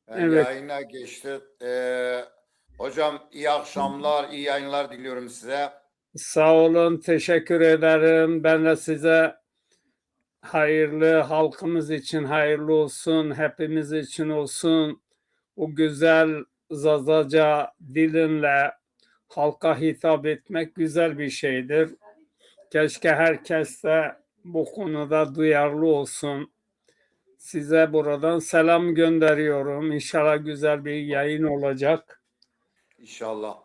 Evet, Yayına geçtik. Hocam iyi akşamlar, iyi yayınlar diliyorum size. sağ olun, teşekkür ederim. Ben de size hayırlı, halkımız için hayırlı olsun, hepimiz için olsun. Bu güzel Zazaca dilinle halka hitap etmek güzel bir şeydir. Keşke herkes de bu konuda duyarlı olsun. Size buradan selam gönderiyorum. İnşallah güzel bir yayın olacak. İnşallah.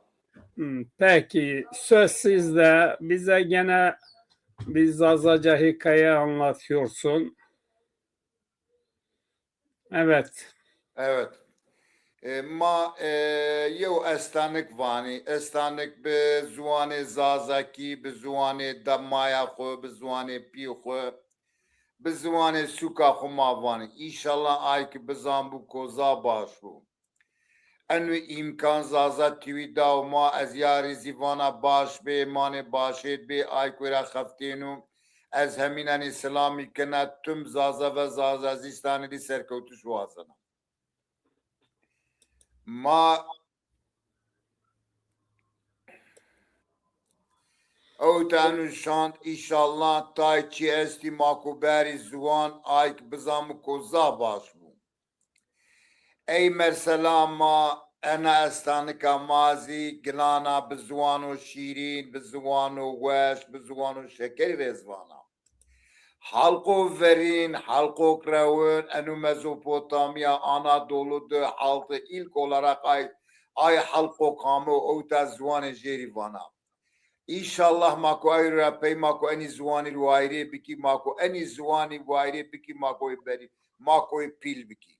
Peki, söz sizde. Bize gene bir Zazaca hikaye anlatıyorsun. Evet. Evet. Ma yew estanik vani, estanik bi zuanê zazakî, bi zuanê demaya xwe, bi zuanê pî xwe, bi zuanê sûka xwe ma vanî. İnşallah ay ki bizan bû koza baş bû. Envê îmkan zaza tîwî da û ma ez yarî zîvana baş bê manê başêt bê ay ku ra xeftên û ez hemînenê silamî kine tüm zaza ve zazazistanê dî serkewtû wazana. Ma ew te nûşand îşallah tay çi estî makuberî ziwan ay ki bizanî koza baş bû. Ey mesela ma ena estanika mazî gilana bi ziwan û şîrîn, bi ziwan û weş, bi ziwan û şekerî rêzvana. Halko verîn, halkok rewin enu Mezopotamya, Anadolu de halkı ilk olarak ay halkok hamı ew te ziwanê jêrî vana. İnşallah mako ayra pey mako eni ziwanî wayrê bikî mako eni ziwanî wayrê bikî makoyê berî makoyê pîl bikî.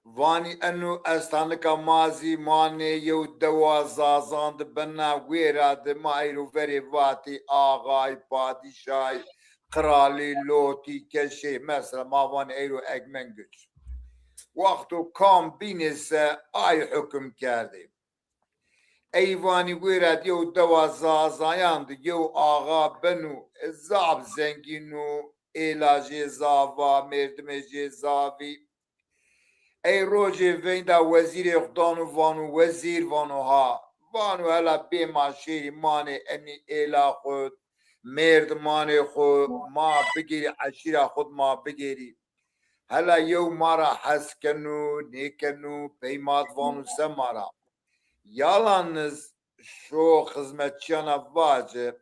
Vanî enu estanika mazî manê yew dewa zazan dibina wêra di ma eyroverê vatê axay, padîşay, kralê, lotî, keşê mesela mavanê eyro egmen güç. Waxtu kam bînê se ay hüküm kerdê. Eyvanî wêra yew dewa zazayan di yew axa ben û zab zengîn û êlajê zava, mêrdimê jê zavî. Ey rojê vênda wezîrê xdan û van û wezîr van û ha. Van û hela bêma şêrî manê enî êla xwe, mêrd manê xwe ma bigêrî eşîra xwe ma bigêrî. Hela yew mara hez kin û nêkin û peyma divan û se mara. Yalnız şo xizmetçiyana vacib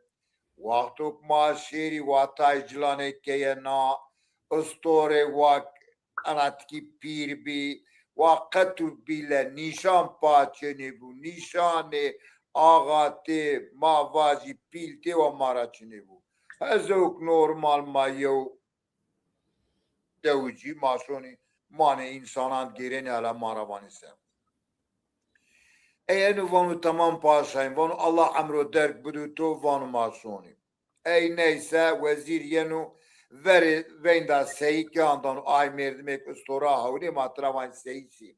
waxtuk ma şêrî watay cilanê keye na istorê wak enatikî pîr bî wa qetû bîle nîşan paçenê bû nîşanê axa tê ma vajî pîl tê wa mara çinê bû. Hezok normal ma yew dewicî maşonî manê însanan gêrenê hele maravanî se. Ey enu vanu tamam paşayın, vanu Allah emro derk budu to vanu maşoni. Ey neyse vezir yenu veri venda seyik yandan ay merdimek ustora havli matravan seyisi.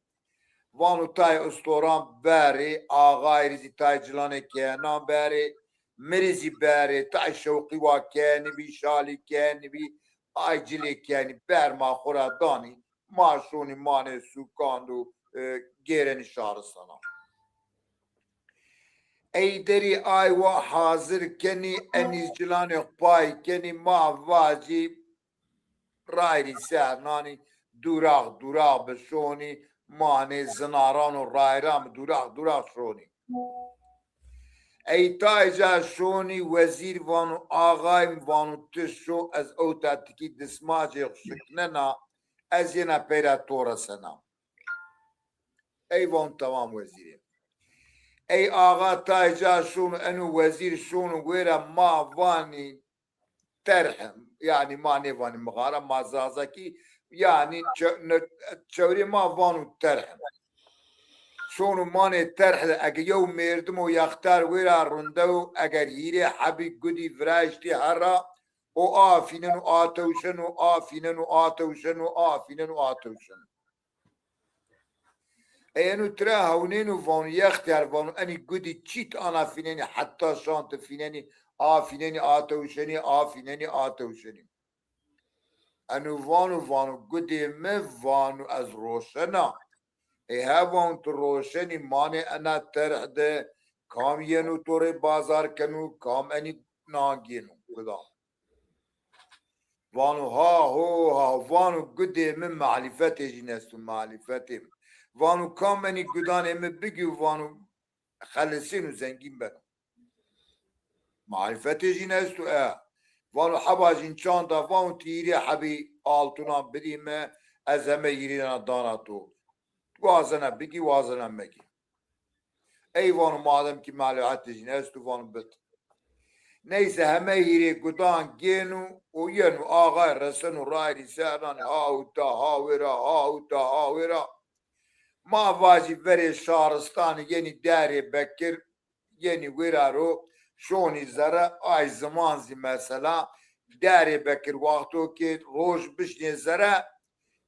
Vanu tay ustoran beri ağay rizi tay cilane kenan beri merizi beri tay şevki wa keni bi şali keni bi ay cili keni berma khora dani maşoni mane sukandu gereni şarı sana. Ey deri ay wa hazır keni enizcilanı pay keni ma vaci rayri ser nani durak beşoni mani zinaran u rayram durak şoni. Ey tayca şoni vezir vanu ağay vanu tişo az otatiki dismacı şıknena az yine peyra torasena. Ey van tamam veziri. Ey ağa tayca şunu enu vezir şunu wera ma vani terhem yani ma ne vani mağara mazazaki yani çevre ma vanu terhem şunu mane terhe ege yew merdim o yaktar wera rundev eger hire habi gudi vrajti hara o afinen o atevşen o afinen o atevşen o afinen o atevşen. Eğer tira havnenu von yakhtar von ani gudi çit ana fineni hatta şant fineni a fineni atevşeni a fineni atevşeni. انو وانو گدی می وانو از روشنا ای هاوان تو روشنی مانه انا ترح ده کام ینو توری بازار کنو کام انی ناگینو کدام وانو ها وانو گدی من معرفتی جنستو معرفتی وانو کام انی گدان امی بگی وانو خلصینو زنگین بنا معرفتی جنستو وانو حباجین چاندا وانو تیری حبی آلتونا بدیمه از همه یرینا داناتو وازنا بگی وازنا مگی ای وانو madem ki معلومات جنستو وانو بت neyse همه yeri gudan genu uyenu ağa resenu rayri sernan ha uta ma vacip veri şahristanı yeni deri bekir yeni viraro şoni zara ay zaman zi mesela deri bekir vaktu ki roj bişne zara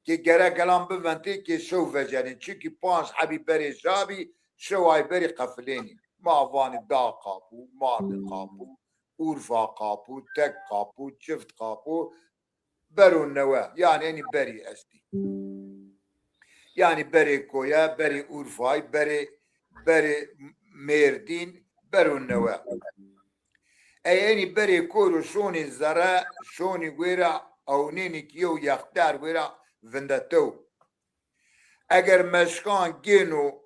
ki gerek alan biventi ki şov vecenin çünkü panş habi beri şabi şov ay beri kafileni ma vani da kapu mardi kapu Urfa kapı, tek kapı, çift kapı, berun neve. Yani eni beri esti. Yani beri koya, beri Urfa'y, beri Merdin, berun neve. Eni beri koyru şoni zara, şoni güera, avnini kiyo yaktar güera vendetev. Eğer meşkan genu,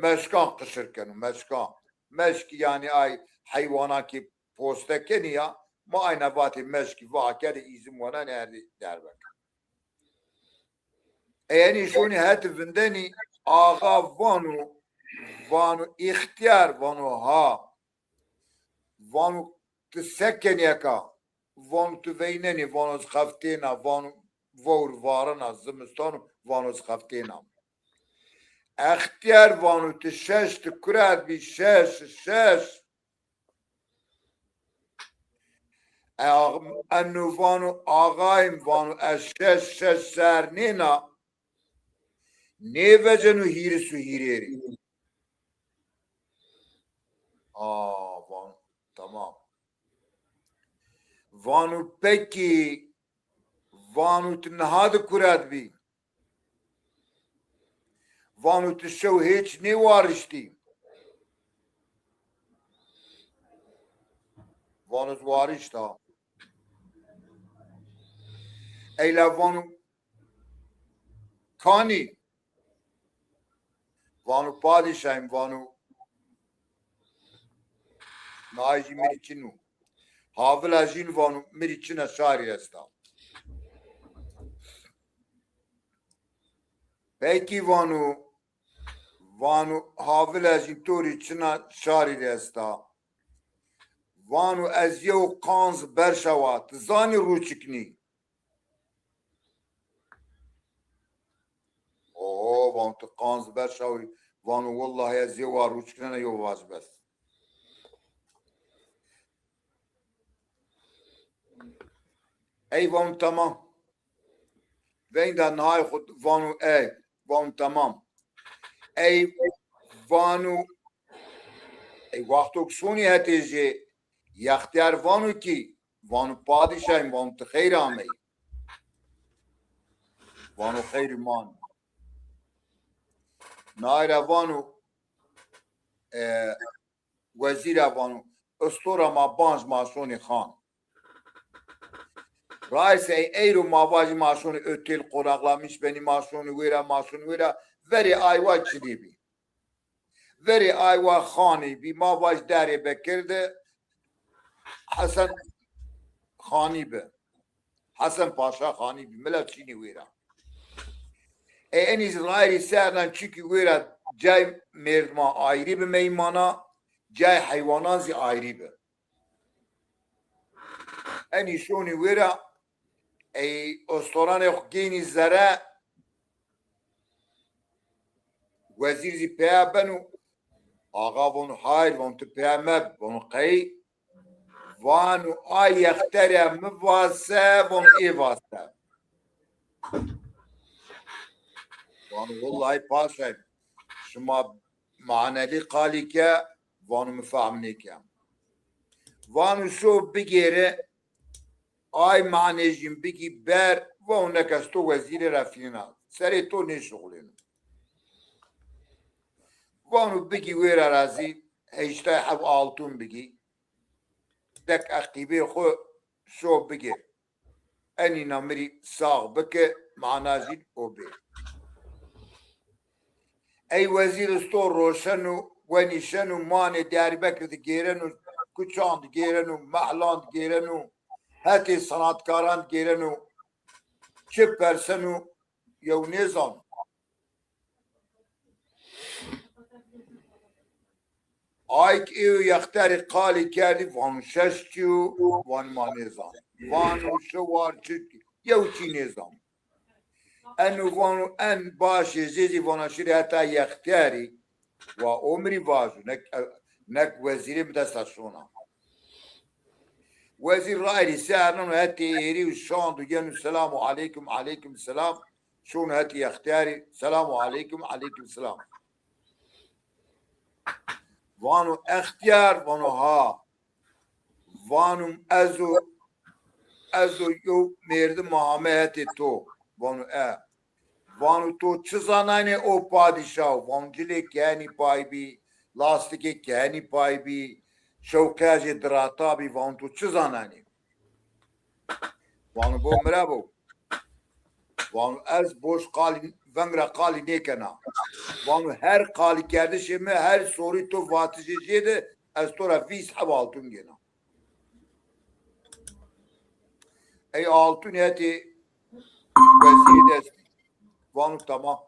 meşkan kışırkenu, meşkan. Meşk yani ay hayvana ki postekeni ya ma ayna vati meşki vakeri izim wana nerede derbek. Yani şunu hetifindeni ağa vanu ihtiyar vanu ha vanu tsekeni yaka vanu tveyneni vanu skaftina vanu vor varana zimistanu vanu skaftina. اختیار وانو تشش تکرار بی شش انو وانو آقایم وانو از شش سر نینا نیوزنو هیرسو هیریری وانو tamam وانو peki وانو تنهاد kurad bi وانو تشو hiç ne var işte وانو var işte eyla vanu kani vanu padişahım vanu naici miricinu havla jin vanu miricina şari esta peki vanu havla jin toricina şari esta vanu ez yew qanz berşavat zani ruçikni وانت قانز برشاوي وانو والله يا زيوار وشكلنا يواز بس اي وان تمام وين ده نهاي خد وانو اي وان تمام اي وانو اي وقتو كسوني هتيجي يختار وانو كي وانو پادشاهم وانو تخير عمي وانو خير مان نايرا وانو وزير وانو اسطورة ما بانج ماسوني خان رئيس ايرو مavaji masonu ötel konaklamış beni masonu vera veri ayva çidibi veri ayva khani bi mavaj dare bekirde Hasan khani be Hasan Paşa khani bi millet çini vera en İsrail serden çünkü vera cay merdma ayrı bir meymana cay hayvanazı ayrı bir en işoni vera ای استوران خگینی زره وزیر زی پیا بنو آقا وانو حایر وانو تو پیا مب وانو قی وانو آی اختره مباسه وانو ای واسه وانو والله پاشای شما معنی قالی که وانو مفهمنی که وانو شو بگیره آی معنیجیم بگی بر و اونک از تو وزیر رفینا سری تو نشغلینو وانو بگی ویره رازی هیشتای حب آلتون بگی دک اقیبه خو شو بگیر اني نمري صاغ بك معنا زين اوبي اي وزير ستور روشنو واني شنو ماني داري بكر تجيرنو كوتشان تجيرنو محلان تجيرنو هاتي صنعتكاران تجيرنو چه برسنو يو نظام ايك ايو يختاري قالي كاري وان ششتيو وان ما نظام وانو شوار چكي يو چي نظام انو وانو ان باشي زيزي وانا شري حتى يختاري وعمري واجو نك وزيري بدستشونا وزير رأي ساعة هاتي يري والشاند وجانو السلام عليكم عليكم السلام شون هاتي يختاري السلام عليكم عليكم السلام وانو اختيار وانو ها وانو ازو يو مرد محمد تو وانو وانو تو چه زنانه او پادشاه وانجلی کهنی پای بی لاستیکی کهنی پای بی شوکاج دراتا بی وان تو چه زنانه وانو بو مرابو وانو از boş قالی ونگرا قالی نیکنا وانو her قالی کرده شمی her soru تو vatıcı jede az tora vis havaltun gena ey altun heti vesile وانو tamam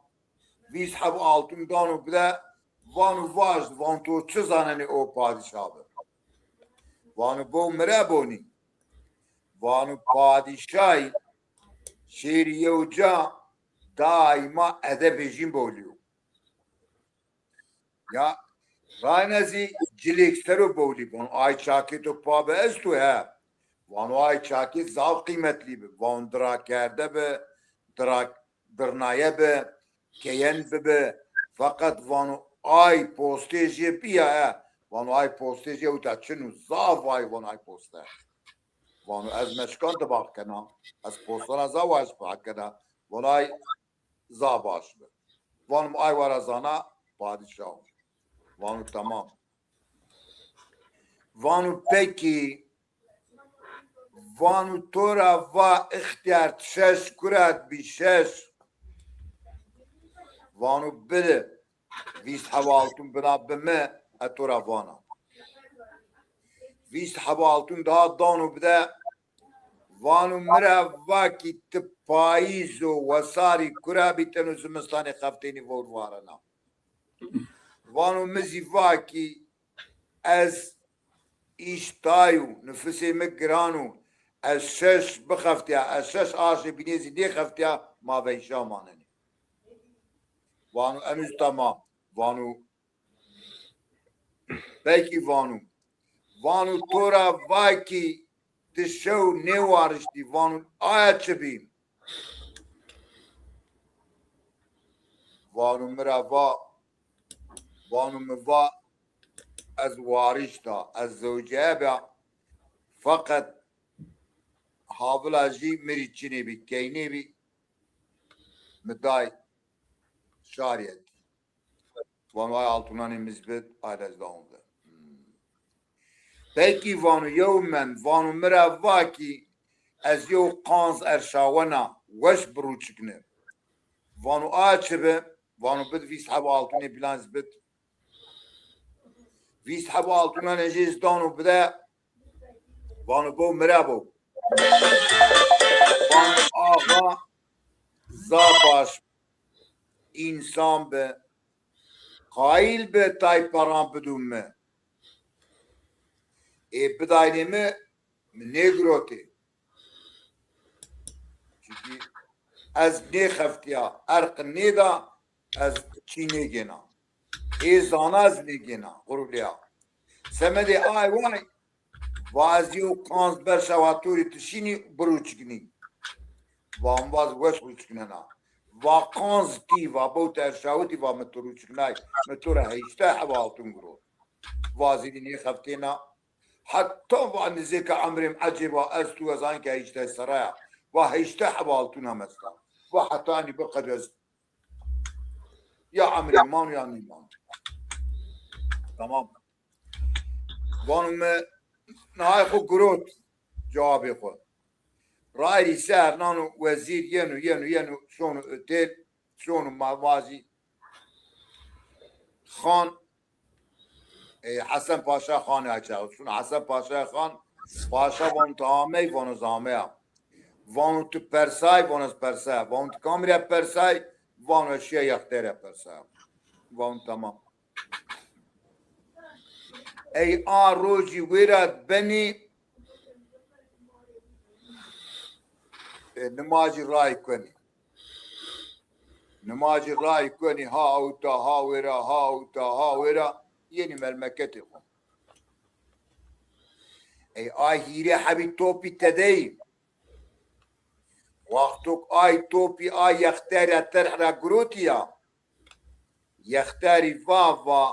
ويسحب altın دانو بدا وانو واج وان تو چه زننی او پادشاه وانو بو مرابونی وانو پادشاهی شیر یوجا daima edebejin boluyor. Ya Raynezi cilikstero boli bon ay çaki to pabe estu he. Vanu ay çaki zav kıymetli be. Van drakerde be drak dırnaya be keyen be fakat vanu ay postejie pia he. Vanu ay postejie utaçinu zav ay vanu ay posta. Vanu az meşkan da bakkana az postana zav az bakkana vanu ay zav başlı. Vanu ay varazana padişah. Vanu tamam. Vanu peki Vanu tora va ihtiyar şeş kurat bir şeş Vanu bile Vis havaltun bina bime etora vana Vis havaltun daha danu bide Vanu mira vaki tıpayizu vasari kurabiten uzumistani kafteni vor varana Vanu mizi vaki ez iştayu nefesi megranu الشش بخفتيا الشش عاشي بنيزي دي خفتيا ما بين شامانني وانو انوز تمام وانو بيكي وانو تورا بايكي تشو نوارشتي وانو آيات شبيم وانو مرافا وانو مفا از وارشتا از زوجابا فقط حاضر مريتشيني بي كيني بي مداي شاريت وانواي altınani mizbet ailez dağında. Peki vanu yevmen vanu mira vaki ez yev qans erşavana weş bruçkne. Vanu açbe vanu bid vishab altını plan zbit. Vishab altına nejiz danu bide vanu bu mira bu. Van ağa zabaş insan be kail be tayparan bedunme bedaynemi negroti çünkü az ne xaftiya erq ne da az çine gena zanaz ne gena grubliya semedi ay vay Vazio kans ber şavaturi tişini bruçkini. Vam vaz weş bruçkina. Va kans ti va bot erşavti va metruçkinay. Metura heşte havaltun gro. Vazili ne xaftina حتى وان ذيك عمري معجبة أستو وزان كهيشتا سرايا وهيشتا حبالتونا مثلا وحتاني بقدس يا عمري مان يا نيمان تمام وانم نهاي خو قروت جوابي خو رأي سهر نانو وزير ينو شونو اوتيل شونو موازي خان حسن پاشا خان اچه شونو حسن پاشا خان پاشا وانو تامه وانو زامه وانو تو پرسای وانو پرسای وانو تو کامریا پرسای وانو اشیا یختره پرسای وانو تمام ای آن روزی ویرد بنی نماجی رای کنی نماجی رای کنی ها اوتا ها ویرا ها اوتا ها ویرا یعنی ملمکتی خون ای آی هیره حبی توپی تدهی وقتوك آی توپی آی یختاری ترحرا گروتیا یختاری و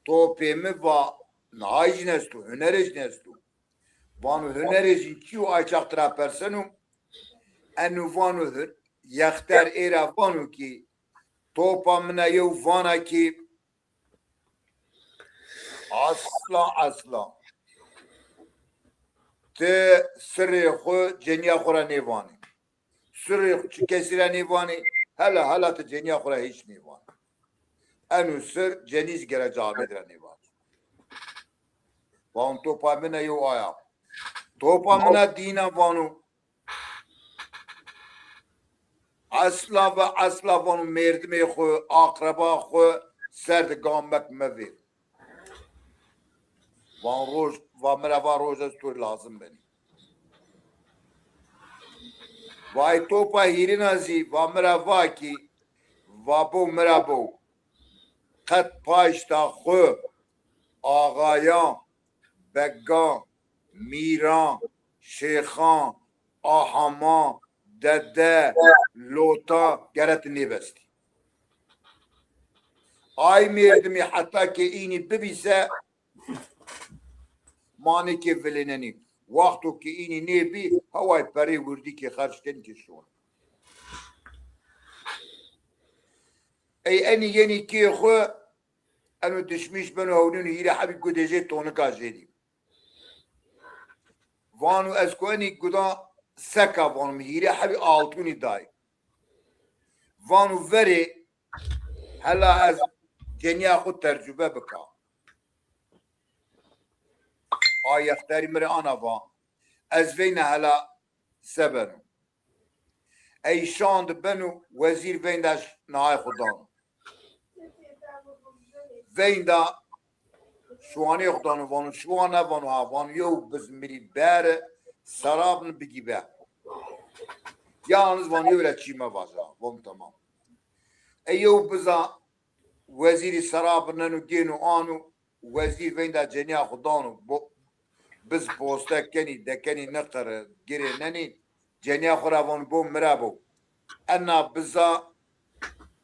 توپی و نایج نستو هنرج نستو وانو هنرجی کیو آی چاکترا پرسنو انو وانو یختر ایرا وانو کی توپا منا یو وانا کی اصلا ته سر خو جنیا خورا نیوانی سر کسی را نیوانی هلا ته جنیا خورا هیچ نیوانی انو سر جنیز گره جابد را نیوانی وان توپا منا یو آیا توپا منا دینا وانو اصلا وانو مردمی خو اقربا خو سرد گامک موید وان روز و مرا روز از تو لازم بنی وای توپا هیری نازی و مرا کی و بو مرا بو قد پاشتا خو آقایان بگان میران شیخان آهامان دده لوتا گرت نیبستی آی مردمی حتی که اینی ببیسه مانی که ولننی وقتو که اینی نیبی هوای پری وردی که خرج کن که شون ای اینی یعنی که خو انو دشمیش بنو هونون هیره حبی گدجه تونکا جدی وانو از کوانی گدا سکا وانو هیره حبی آلتونی دای وانو وری هلا از جنیا خود ترجمه بکا آیختاری مره آنا وان از وین هلا سبنو ای شاند بنو وزیر وین داش نهای خودانو وین دا شوانی خودانو وانو شوانا وانو هاوانو یو بزمری بره سرابن بگیبه yalnız van öyle çime vaza van tamam eyüp biza veziri sarabının genu anu vezir venda cenya khudanu biz posta keni dekeni nakar gire nani cenya khuravan bu mirabo anna biza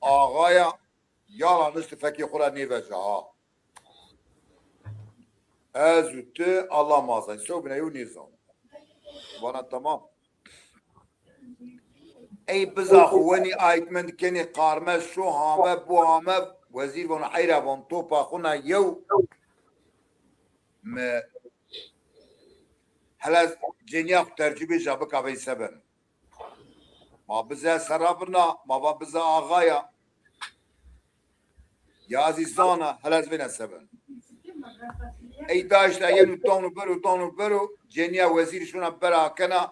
ağaya yalan istifaki khura neveca ha azütte Allah mazan sobne yu nizam bana tamam ای بزا خوانی آیتمند کنی قارمه شو هامه بو هامه وزیر وان حیره وان توپا خونا یو هلا جنیاق ترجمه جابه کافی سبن ما بزا سرابنا ما بزا آغایا یا عزیزانا هلا زبنا سبن ای داشت اینو دانو برو جنیا وزیر شونا برا کنا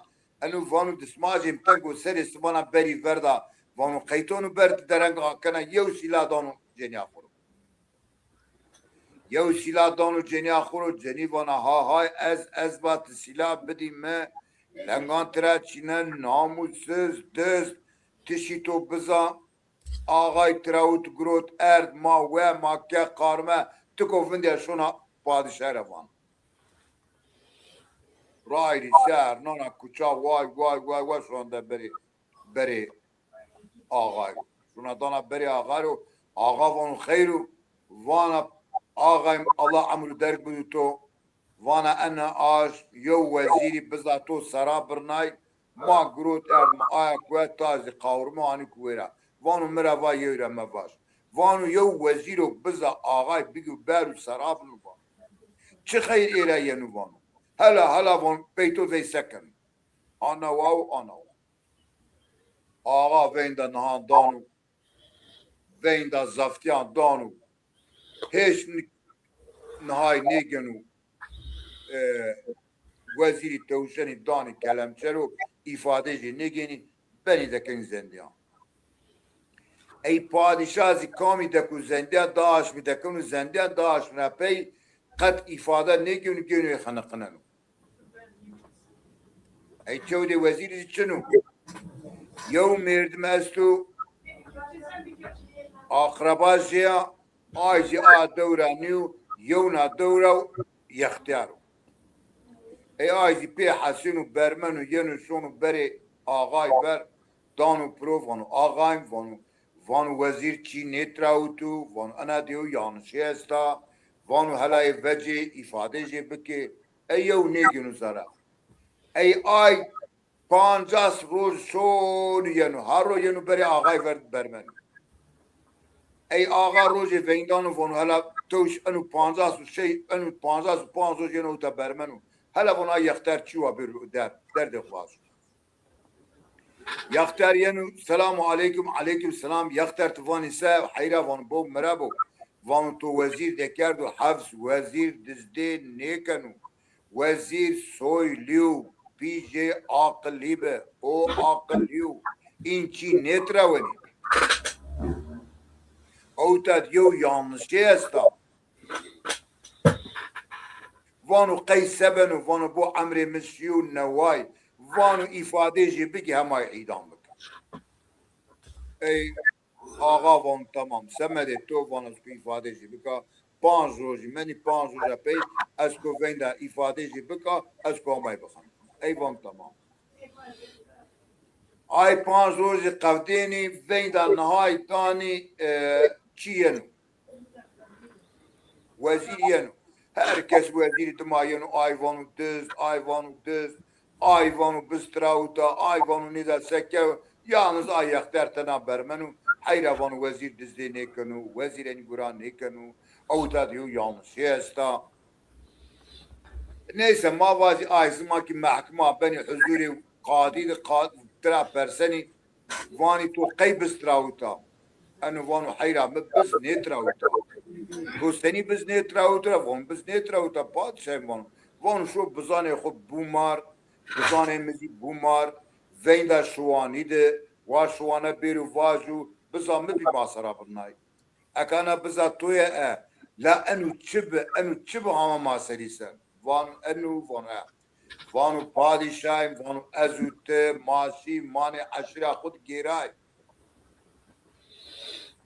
انو وانو دسماجم تنگو سر استبانا بری وردا وانو قیتونو برد درنگا کنا یو سیلا دانو جنیا خورو یو سیلا دانو جنیا خورو جنی وانا های از بات سیلا بدی ما لنگان ترا چینن ناموسز دست تشی تو بزا آغای تراوت گروت ارد ما و ما که قارمه تکو فندیا شونا پادشاه روان رایری سر نانا کچا وای شون ده بری آقای شونا دانا بری آقای رو آقا وانو خیرو وانا آقای الله عمرو درک بودو تو وانا انا اش يو وزيري بزاتو سرابرناي ما قروت ارم ايك وتازي قاورماني كويرا وانو مرافا يورا مفاش وانو يو وزيرو بزا آغاي بيجو بارو سرابنو وان چه خير إلى ينوانو هلا وان بيتو ذي سكن انا واو آغا وين دا نهان دانو وين دا زفتيان دانو هيش نهاي نيجنو وزیری توشنی دانی کلمچرو ifade جی نگینی بنی دکن زندیان ای پادشازی کامی دکو زندیان داش می دکن زندیان داش می پی قد ifade نگینو گینو خنقننو ای چود وزیری چنو یو مردم استو اقربازیا آیزی دورا نیو یونا دورا یختیارو ای آیزی پی حسینو برمنو ینو شونو بری آغای بر دانو پرو وانو آغایم وانو وزیر چی نیتراوتو وانو انا دیو یانشی استا وانو هلای وجه ifade جی بکی ای یو نیگینو سارا ای آی 50 روز شون ینو هر رو ینو بری آغای ورد برمنو ای آغا روز ویندانو وانو هلا توش انو 50 شی انو 50 ینو تا برمنو هلا بنا يختار شو بيرو درد خلاص يختار ينو السلام عليكم عليكم السلام يختار تفاني سا حيرا فان بو مرابو فان تو وزير دكاردو حفظ وزير دزدين نيكنو وزير سوي ليو بي جي عاقل ليبه او عاقل ليو انشي نتراوني او تاد يانش استا وانو قيس سبن وانو بو عمري مسيون نواي وانو ifade جي بكي هما يعيدان بك اي آغا وان تمام سمده تو وانو سكو ifade جي بكا 5 روزي مني 5 روزا بي اسكو ويندا ifade جي بكا اسكو هما يبخن اي وان تمام اي 5 روزي قفتيني ويندا نهاي تاني چينو وزير ينو herkes وزير تماينو ayvanu düz ayvanu bistrauta ayvanu nida sekke yalnız ayaktar tena bermenu hayravanu vezir dizde nekenu veziren guran nekenu avta diyor yanlış yesta neyse mavazi aysma ki mahkema beni huzuri qadi tra perseni vani to qey bistrauta anu vanu hayra bes netrauta گوستنی بز نیتراوتر وان بز نیتراوتر پادشاه وان شو بزانه خود بومار بزانه مزی بومار وین دا شوانی ده و شوانه بیرو واجو بزان مبی ماسرا برنای اکانا بزا توی لا انو چب هما ماسری سن وان انو وانو پادشاه وانو ازوته ماسی مانه عشرا خود گیرای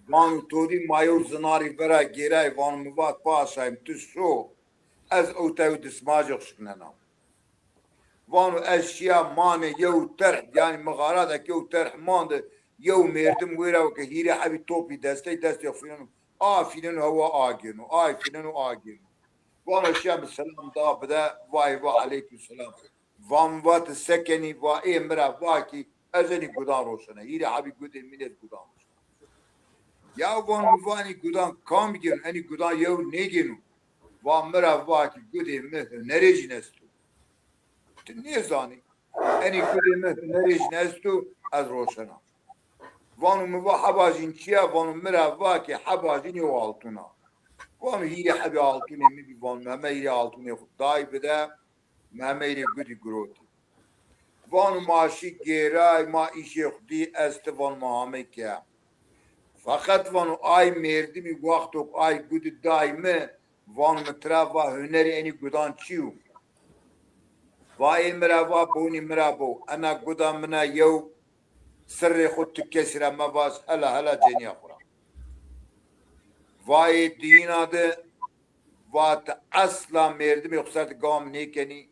وانو تودی مایو زناری برا گیرای وانو مواد پاسایم تو شو از اوتاو دسماجق شکننام وانو اشیا مانه یو ترح یعنی مغارات یو ترح مانده یو مردم ویرا و که هیره حبی توپی دستی فیلنو فیلنو هوا آگینو فیلنو آگینو وانو اشیا بسلام دا بدا وای علیکم السلام وان وات سکنی و ای مرا واکی ازنی گدان روشنه هیره حبی گده مینت گدان یا وانی گودان کام گیرن انی گودان یو نگینو وان مرا واکی گودی مه نریج نستو تو نیزانی انی گودی مه نریج نستو از روشنا وانو موا حباجین چیا وانو مرا واکی حباجین یو altuna وانو هیری حبی altuna میبی وانو مهمه هیری altuna خود دای بده مهمه هیری گودی گروتی وانو ماشی گیرای ما ایشی خودی است وانو مهمه که fakat vanu ay merdi mi vaktok ay güdü daime van metrava hüneri eni gudan çiu vay merava boni merabo ana gudan mena yev sırrı khut tükesire mavaz hala ceniya kura vay dinadı vat asla merdi mi yoksa gam nekeni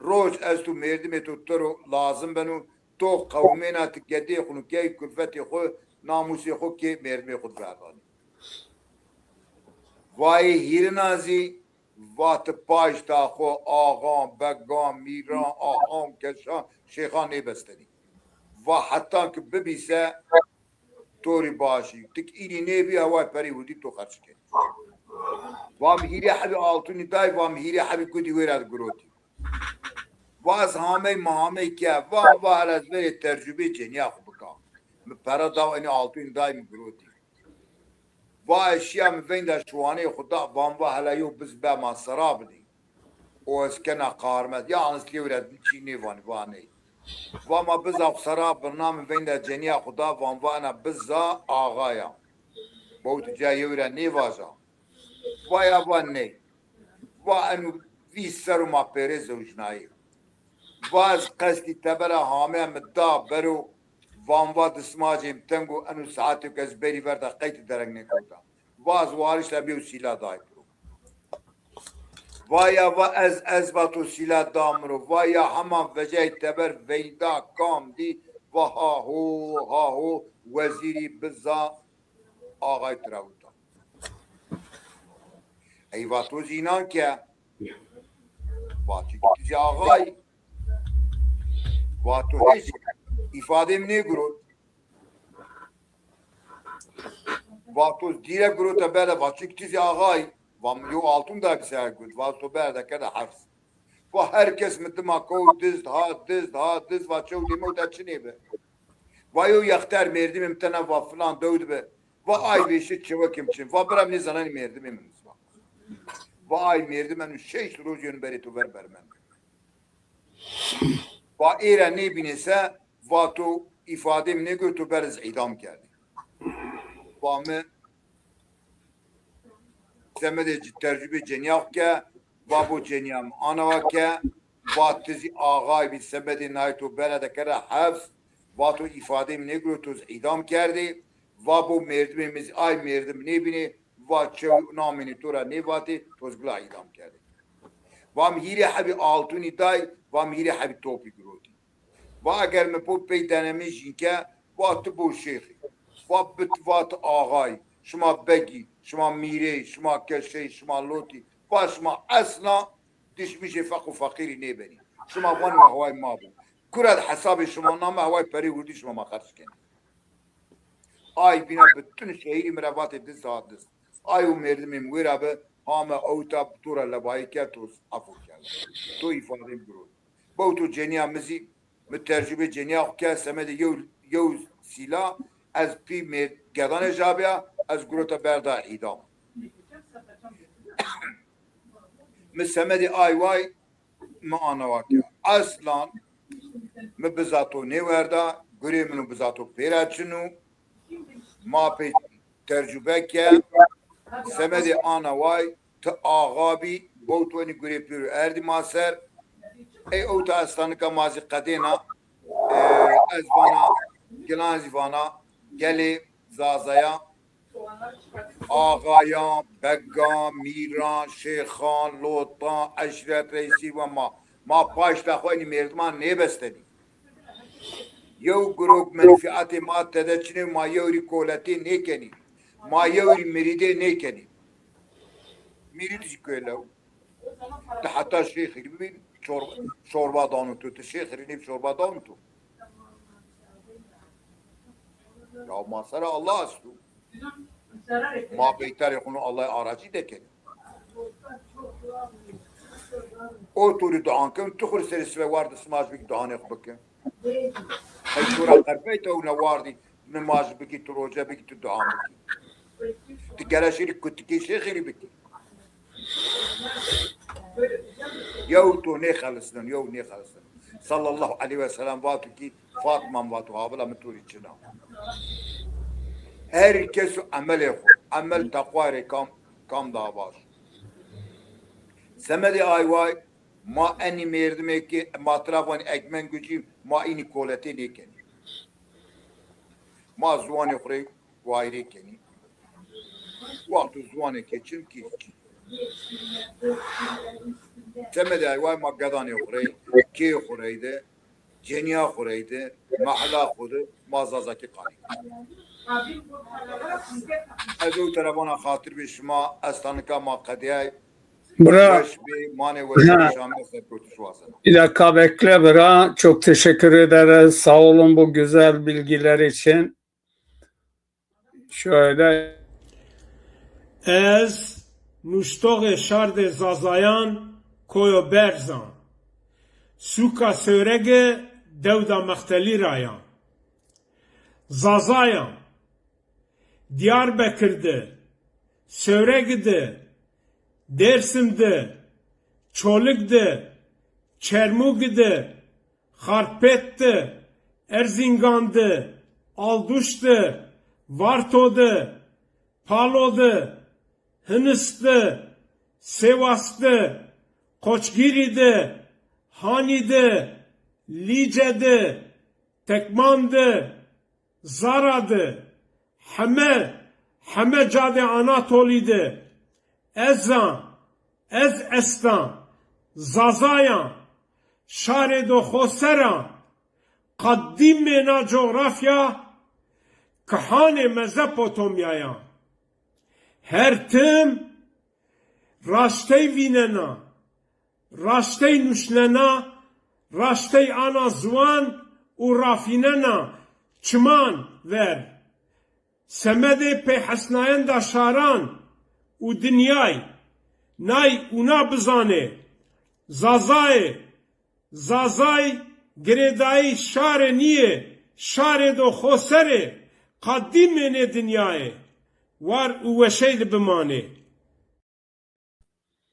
roz estu merdi mi tuturu lazım benu to kavmena tükedi khunu key külfeti khu namusi خود که مرمی خود بردانی وای هیرنازی وات پاش تا خو آغام بگام میران آهام کشان شیخان نبستنی و حتی که ببیسه توری باشی تک اینی نبی هوای پری ودی تو خرچ کنی وام هیری حبی آلتونی دای وام هیری حبی کدی ویراد گروتی واز همه مهامه که وام وار از بری ترجمه جنیا خو بکا مپرا داو اینی آلتونی دای مگروتی و اشیاء مفین دا شوانه خدا وام و هلایو بز با ما سراب دی و اسکنا قارمت یا انسلی ورد چی نیوانی وانی وما بزا سراب برنامه مفین دا جنیا خدا وام و انا بزا آغایا بوت جای ورد نیوازا و یا وانی و انو وی سر ما پیرز و جنایی واز قصدی تبرا همه مدا برو وام و دسماجیم تنگو انو ساعتو کس بری ورده قیت درنگ نکودا واز وارش لبیو سیلا دای برو وایا و از باتو سیلا دامرو وایا همان وجه تبر ویدا کام دی و ها هو وزیری بزا آقای تراوتا ای واتو زینان که واتی کتیزی آقای واتو هیچ ifade mi ne gurur? Vatos direkt gurur tabela vaçık tizi ağay vam yo altın da bir şey gurur vato berda kada hafs va herkes mitma ko diz vaço demo da çine be va yo yaktar merdim imtana va falan dövdü be va ay beşi çıvakim çin va bram ne zanan merdim emimiz va va ay merdim en şey rojon beritu ver bermen va era ne binese vato ifadem ne götü berz idam geldi. Vamı semede tercübe cenyak ke vabu cenyam anava ke vatizi ağay bir semede naytu belede kere hafz vato ifadem ne götü idam geldi. Vabu merdimimiz ay merdim ne bini vaço namini tura ne vati tozgla idam geldi. Vam hiri habi altuni day vam hiri habi topi groti. و اگر مپود پیدانمیشین که وات بو شیخی وات آغای شما بگی شما میره شما کشه شما لوتی و شما اصلا دشمیش فقر و فقیری نبینی شما وان و هوای ما بود کرد حساب شما نام هوای پری وردی شما ما خرج کنی آی بینا بتون شهیری مروات دست ها دست آی و مردم مویره به همه اوتا بطور لبایی که توز افو کرد تو ایفاده برود با تو جنیا مزی مترجمه جنیا که سمد یو سیلا از پی گدان جابیا از گروتا بردا ایدام مسمد آی وای ما آنا واقعا اصلا مبزاتو نیوردا گری منو بزاتو پیراچنو ما پی ترجمه که سمد آنا وای تا آغابی بوتونی گری پیرو اردی ماسر ای اوتا استانکا مازی قدینا از وانا گلانزی وانا گلی زازایا آقایان بگان میران شیخان لوطان اشرت رئیسی و ما پاش دخوانی مردمان نبستدی یو گروه منفعات ما تدچنی ما یوری کولتی نیکنی ما یوری مریده نیکنی میریدی که حتی شیخی ببین çorba dağıtıyor. Şeyh'in çorba dağıtıyor. Ya masara Allah aşkı. Ma beyter yakunu Allah'a aracı deken. O turi doğanken tukhur serisi ve vardı smaj bir doğan yakbıkken. Hay tura karfeyte o ne vardı namaz biki turoca biki doğan biki. Tigaraşiri kutiki şeyh'ini biki. يوتو نخلصن يو نخلصن صلى الله عليه وسلم واتو كي فاطمه واتو هابلا متوري چنا herkes amel yapıyor. Amel takva kam davaş. Semedi ayvay ma eni merdime ki matrafani ekmen gücü ma ini kolete neken. Ma zuani khre vayre keni. Vaktu zuani keçim ki. Semedi ayvay ma gadani khre ki khureyde ceniya khureyde mahla khudu mazazaki qani. از او طرفانا خاطر به شما استانکا ما قدیه Bra, Beş bir mane ve şambe sepeti şu asana. bir dakika bekle Bra. Çok teşekkür ederiz. Sağ olun bu güzel bilgiler için. Şöyle Ez nuştoğe şarde zazayan koyo berzan. Suka sörege devda mehteli rayan. Zazayan Diyarbakır'da, Sövreg'de, Dersim'de, Çoluk'da, Çermuk'da, Harpet'te, Erzincan'da, Alduş'ta, Varto'da, Palo'da, Hınıs'ta, Sivas'ta, Koçgiri'de, Hani'de, Lice'de, Tekman'da, Zara'da, Heme Cade Anatoli'de, Ezan, Estan, Zazayan, Şaredo Khoseran, Kaddim mena coğrafya, Kahane Mezopotamya'ya, her tim, Raştey vinena, Raştey nuşlena, Raştey ana zuan, u rafinena, çman ver. Semede pe hasnayen da şaran, u dünyay, nay una bizane, Zazay, Gredai şare niye, şare do khosere, kaddim mene dünyayı, var u veşeyli bimane.